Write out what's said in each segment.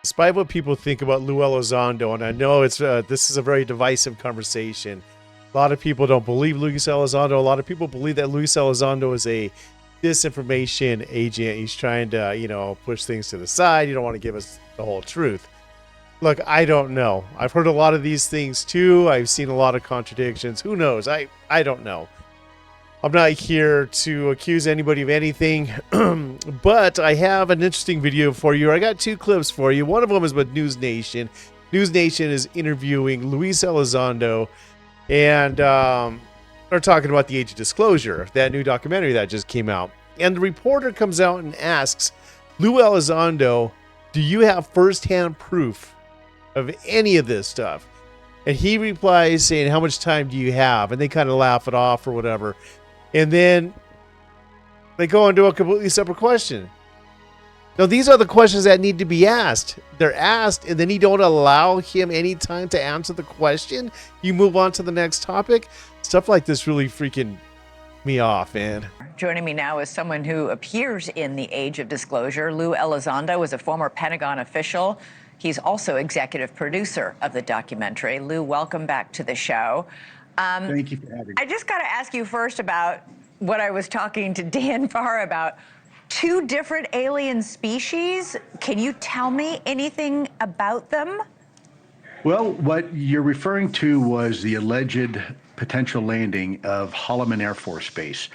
Despite what people think about Lou Elizondo, and I know this is a very divisive conversation. A lot of people don't believe Luis Elizondo. A lot of people believe that Luis Elizondo is a disinformation agent. He's trying to, push things to the side. You don't want to give us the whole truth. Look, I don't know. I've heard a lot of these things too. I've seen a lot of contradictions. Who knows? I don't know. I'm not here to accuse anybody of anything, but I have an interesting video for you. I got two clips for you. One of them is with NewsNation. NewsNation is interviewing Luis Elizondo, and they're talking about the Age of Disclosure, that new documentary that just came out. And the reporter comes out and asks Lou Elizondo, do you have firsthand proof of any of this stuff? And he replies saying, how much time do you have? And they kind of laugh it off or whatever. And then they go into a completely separate question. Now, these are the questions that need to be asked. They're asked, and then you don't allow him any time to answer the question. You move on to the next topic. Stuff like this really freaking me off, man. Joining me now is someone who appears in the Age of Disclosure. Lou Elizondo is a former Pentagon official. He's also executive producer of the documentary. Lou, welcome back to the show. Thank you for having me. I just got to ask you first about what I was talking to Dan Barr about. Two different alien species. Can you tell me anything about them? Well, what you're referring to was the alleged potential landing of Holloman Air Force Base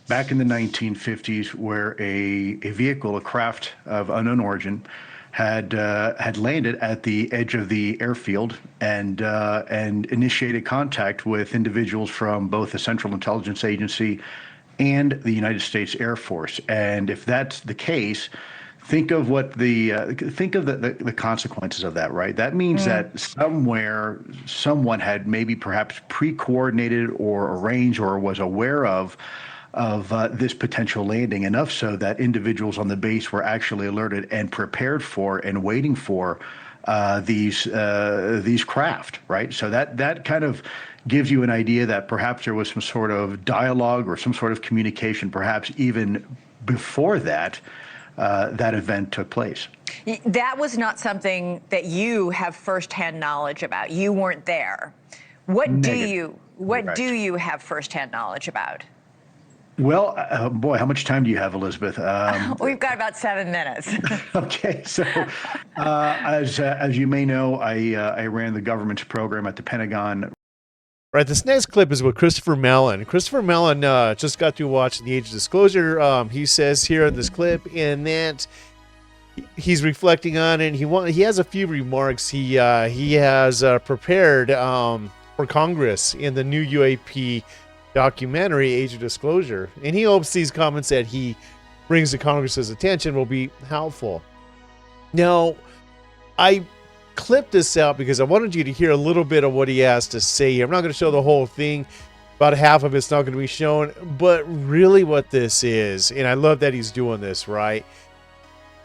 back in the 1950s, where a vehicle, a craft of unknown origin, had landed at the edge of the airfield and initiated contact with individuals from both the Central Intelligence Agency and the United States Air Force. And if that's the case, think of the consequences of that, right? That means that somewhere someone had maybe perhaps pre-coordinated or arranged or was aware of this potential landing, enough so that individuals on the base were actually alerted and prepared for and waiting for these craft, right? So that kind of gives you an idea that perhaps there was some sort of dialogue or some sort of communication, perhaps even before that event took place. That was not something that you have firsthand knowledge about. You weren't there. What do you have firsthand knowledge about? Well, boy, how much time do you have, Elizabeth? We've got about 7 minutes. Okay, so as you may know, I ran the government's program at the Pentagon. Right, this next clip is with Christopher Mellon. Christopher Mellon just got through watching the Age of Disclosure. He says here in this clip, and that he's reflecting on it. He has a few remarks he has prepared for Congress in the new UAP documentary, Age of Disclosure, and he hopes these comments that he brings to Congress's attention will be helpful. Now, I clipped this out because I wanted you to hear a little bit of what he has to say here. I'm not going to show the whole thing. About half of it's not going to be shown, but really what this is, and I love that he's doing this, right?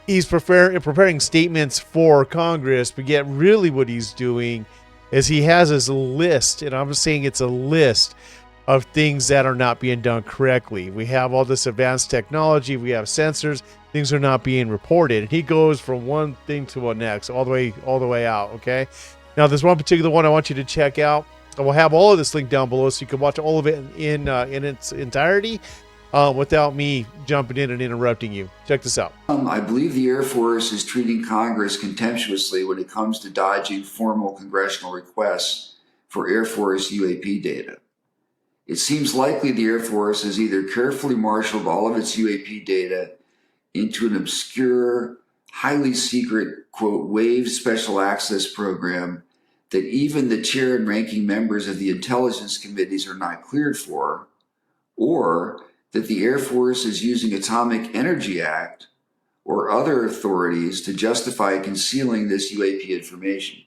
He's preparing statements for Congress, but yet really what he's doing is he has his list, and I'm saying it's a list of things that are not being done correctly. We have all this advanced technology, we have sensors, things are not being reported. And he goes from one thing to the next, all the way out, okay? Now, there's one particular one I want you to check out. I will have all of this linked down below so you can watch all of it in its entirety without me jumping in and interrupting you. Check this out. I believe the Air Force is treating Congress contemptuously when it comes to dodging formal congressional requests for Air Force UAP data. It seems likely the Air Force has either carefully marshaled all of its UAP data into an obscure, highly secret, quote, waived special access program that even the chair and ranking members of the intelligence committees are not cleared for, or that the Air Force is using Atomic Energy Act or other authorities to justify concealing this UAP information.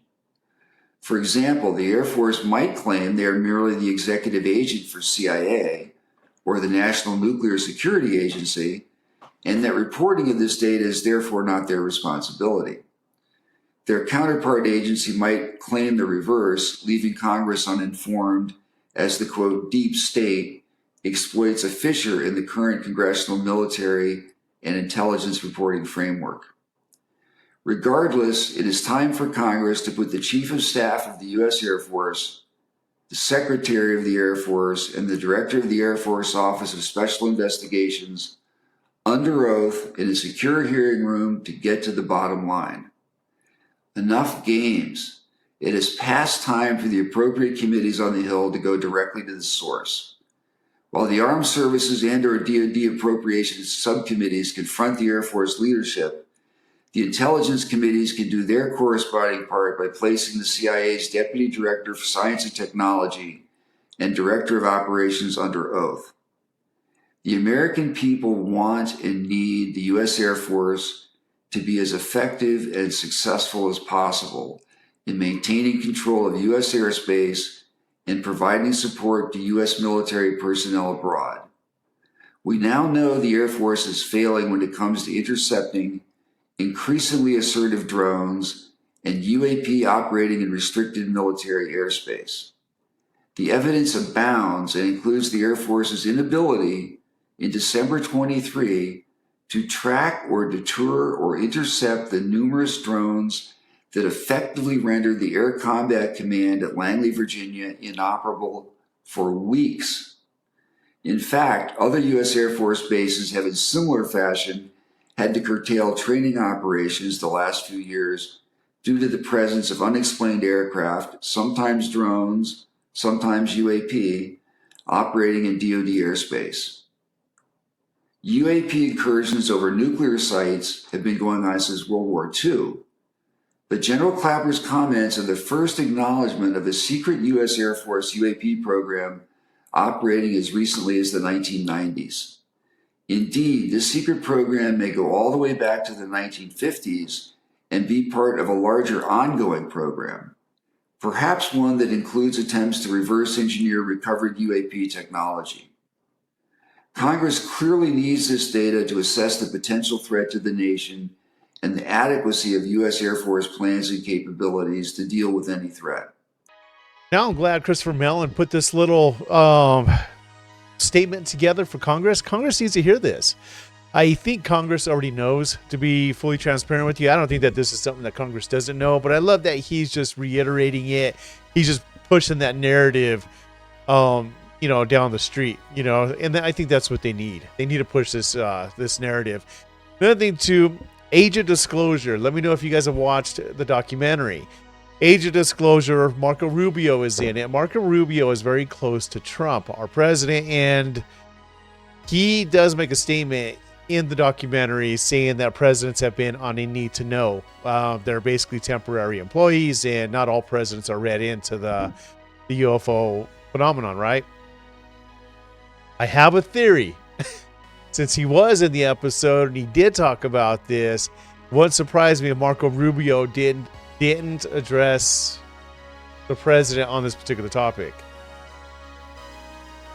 For example, the Air Force might claim they are merely the executive agent for CIA or the National Nuclear Security Agency, and that reporting of this data is therefore not their responsibility. Their counterpart agency might claim the reverse, leaving Congress uninformed as the, quote, deep state exploits a fissure in the current congressional military and intelligence reporting framework. Regardless, it is time for Congress to put the Chief of Staff of the U.S. Air Force, the Secretary of the Air Force, and the Director of the Air Force Office of Special Investigations under oath in a secure hearing room to get to the bottom line. Enough games. It is past time for the appropriate committees on the Hill to go directly to the source. While the Armed Services and/or DoD appropriations subcommittees confront the Air Force leadership, the intelligence committees can do their corresponding part by placing the CIA's Deputy Director for Science and Technology and Director of Operations under oath. The American people want and need the U.S. Air Force to be as effective and successful as possible in maintaining control of U.S. airspace and providing support to U.S. military personnel abroad. We now know the Air Force is failing when it comes to intercepting increasingly assertive drones and UAP operating in restricted military airspace. The evidence abounds and includes the Air Force's inability in December 23 to track or deter or intercept the numerous drones that effectively rendered the Air Combat Command at Langley, Virginia, inoperable for weeks. In fact, other U.S. Air Force bases have in similar fashion had to curtail training operations the last few years due to the presence of unexplained aircraft, sometimes drones, sometimes UAP, operating in DoD airspace. UAP incursions over nuclear sites have been going on since World War II, but General Clapper's comments are the first acknowledgement of a secret U.S. Air Force UAP program operating as recently as the 1990s. Indeed, this secret program may go all the way back to the 1950s and be part of a larger ongoing program, perhaps one that includes attempts to reverse engineer recovered UAP technology. Congress clearly needs this data to assess the potential threat to the nation and the adequacy of U.S. Air Force plans and capabilities to deal with any threat. Now I'm glad Christopher Mellon put this little statement together for Congress. Congress needs to hear this. I think Congress already knows, to be fully transparent with you. I don't think that this is something that Congress doesn't know, but I love that he's just reiterating it. He's just pushing that narrative, down the street, and I think that's what they need. They need to push this narrative. Another thing too, Age of Disclosure. Let me know if you guys have watched the documentary. Age of Disclosure, Marco Rubio is in it. Marco Rubio is very close to Trump, our president, and he does make a statement in the documentary saying that presidents have been on a need to know. They're basically temporary employees, and not all presidents are read into the UFO phenomenon, right? I have a theory. Since he was in the episode and he did talk about this, it wouldn't surprise me if Marco Rubio didn't address the president on this particular topic.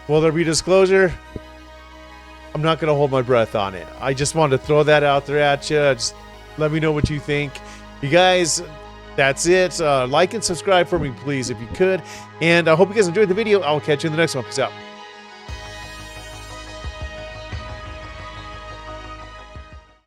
Will there be disclosure? I'm not going to hold my breath on it. I just wanted to throw that out there at you. Just let me know what you think. You guys, that's it. Like and subscribe for me, please, if you could. And I hope you guys enjoyed the video. I'll catch you in the next one. Peace out.